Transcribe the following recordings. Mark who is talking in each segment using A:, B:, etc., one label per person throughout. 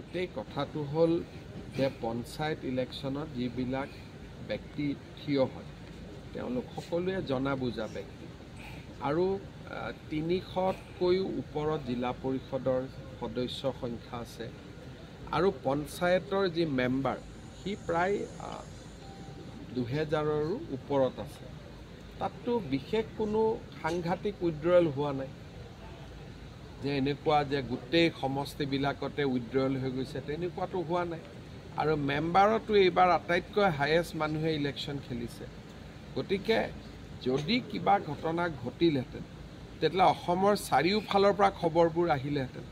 A: গোটেই কথাটো হ'ল যে পঞ্চায়ত ইলেকশ্যনত যিবিলাক ব্যক্তি থিয় হয় তেওঁলোক সকলোৱে জনা বুজা ব্যক্তি আৰু 300তকৈও ওপৰত জিলা পৰিষদৰ সদস্য সংখ্যা আছে আৰু পঞ্চায়তৰ যি মেম্বাৰ সি প্ৰায় 2000ৰো ওপৰত আছে। তাততো বিশেষ কোনো সাংঘাতিক উইড্ৰল হোৱা নাই যে এনেকুৱা যে গোটেই সমষ্টিবিলাকতে উইড্ৰল হৈ গৈছে, তেনেকুৱাতো হোৱা নাই। আৰু মেম্বাৰতো এইবাৰ আটাইতকৈ হায়েষ্ট মানুহে ইলেকশ্যন খেলিছে। গতিকে যদি কিবা ঘটনা ঘটিলহেঁতেন তেতিয়াহ'লে অসমৰ চাৰিওফালৰ পৰা খবৰবোৰ আহিলেহেঁতেন।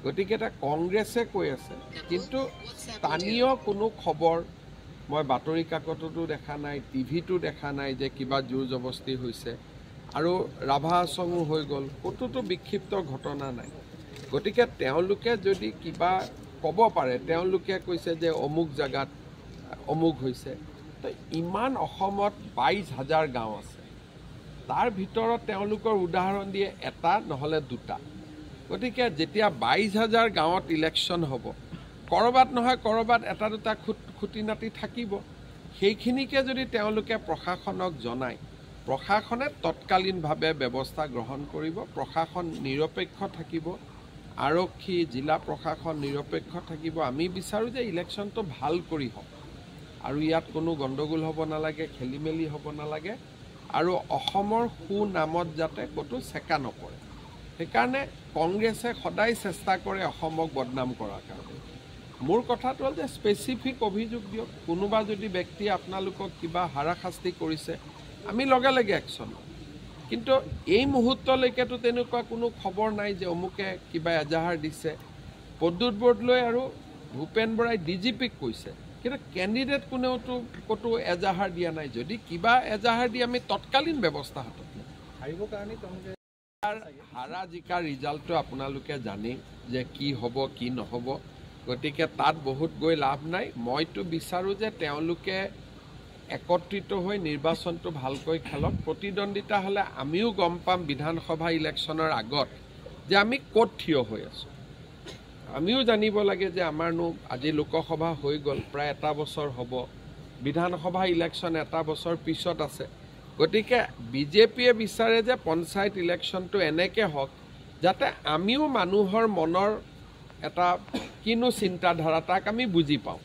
A: গতিকে এটা কংগ্ৰেছে কৈ আছে, কিন্তু স্থানীয় কোনো খবৰ মই বাতৰি কাকততো দেখা নাই, টিভিতো দেখা নাই যে কিবা জোৰ জবস্তি হৈছে আৰু ৰাভা আচঙো হৈ গ'ল, ক'তোতো বিক্ষিপ্ত ঘটনা নাই। গতিকে তেওঁলোকে যদি কিবা ক'ব পাৰে, তেওঁলোকে কৈছে যে অমুক জেগাত অমুক হৈছে, তো ইমান অসমত 22,000 গাঁও আছে, তাৰ ভিতৰত তেওঁলোকৰ উদাহৰণ দিয়ে এটা নহ'লে দুটা। গতিকে যেতিয়া 22,000 গাঁৱত ইলেকশ্যন হ'ব, ক'ৰবাত নহয় ক'ৰবাত এটা দুটা খুটি নাটি থাকিব। সেইখিনিকে যদি তেওঁলোকে প্ৰশাসনক জনায়, প্ৰশাসনে তৎকালীনভাৱে ব্যৱস্থা গ্ৰহণ কৰিব, প্ৰশাসন নিৰপেক্ষ থাকিব, আৰক্ষী জিলা প্ৰশাসন নিৰপেক্ষ থাকিব। আমি বিচাৰোঁ যে ইলেকশ্যনটো ভাল কৰি হওক আৰু ইয়াত কোনো গণ্ডগোল হ'ব নালাগে, খেলি মেলি হ'ব নালাগে আৰু অসমৰ সুনামত যাতে ক'তো চেকা নপৰে। সেইকাৰণে কংগ্ৰেছে সদায় চেষ্টা কৰে অসমক বদনাম কৰাৰ কাৰণে। মোৰ কথাটো হ'ল যে স্পেচিফিক অভিযোগ দিয়ক, কোনোবা যদি ব্যক্তিয়ে আপোনালোকক কিবা হাৰাশাস্তি কৰিছে আমি লগে লগে একশ্যন ল'ম। কিন্তু এই মুহূৰ্তলৈকেতো তেনেকুৱা কোনো খবৰ নাই যে অমুকে কিবা এজাহাৰ দিছে। প্ৰদ্যুৎ বৰদলৈ আৰু ভূপেন বৰাই DGPক কৈছে, কিন্তু কেণ্ডিডেট কোনেওতো ক'তো এজাহাৰ দিয়া নাই। যদি কিবা এজাহাৰ দিয়ে আমি তৎকালীন ব্যৱস্থা হাতত ল'ম।
B: হাৰিবৰ কাৰণে তেওঁলোকে
A: হাৰা জিকাৰ ৰিজাল্টটো আপোনালোকে জানেই যে কি হ'ব কি নহ'ব। গতিকে তাত বহুত গৈ লাভ নাই। মইতো বিচাৰোঁ যে তেওঁলোকে একত্ৰিত হৈ নিৰ্বাচনটো ভালকৈ খেলক। প্ৰতিদ্বন্দ্বিতা হ'লে আমিও গম পাম বিধানসভা ইলেকশ্যনৰ আগত যে আমি ক'ত থিয় হৈ আছোঁ। আমিও জানিব লাগে যে আমাৰনো আজি লোকসভা হৈ গ'ল, প্ৰায় এটা বছৰ হ'ব, বিধানসভা ইলেকশ্যন এটা বছৰ পিছত আছে। গতিকে বিজেপিয়ে বিচাৰে যে পঞ্চায়ত ইলেকশ্যনটো এনেকৈ হওক যাতে আমিও মানুহৰ মনৰ এটা কিনো চিন্তাধাৰা তাক আমি বুজি পাওঁ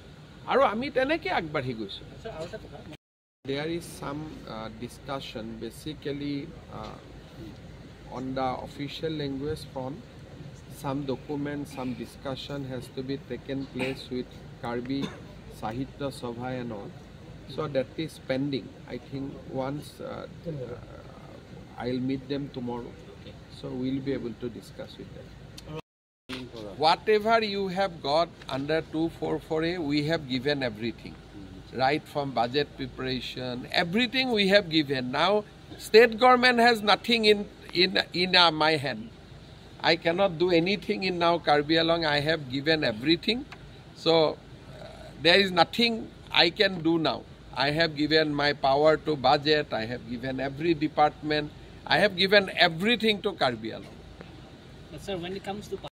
A: আৰু আমি তেনেকৈ আগবাঢ়ি গৈছোঁ। There is some discussion basically on the official language front. Some documents, some discussion has to be taken place with Karbi Sahitya Sabha and all. So that is pending. I think once I'll meet them tomorrow. So we'll be able to discuss with them. Whatever you have got under 244A, we have given everything. Right from budget preparation, everything we have given. Now, state government has nothing in my hand. I cannot do anything in now Karbi Anglong. I have given everything. So, there is nothing I can do now. I have given my power to budget. I have given every department. I have given everything to Karbi Anglong.
C: But sir, when it comes to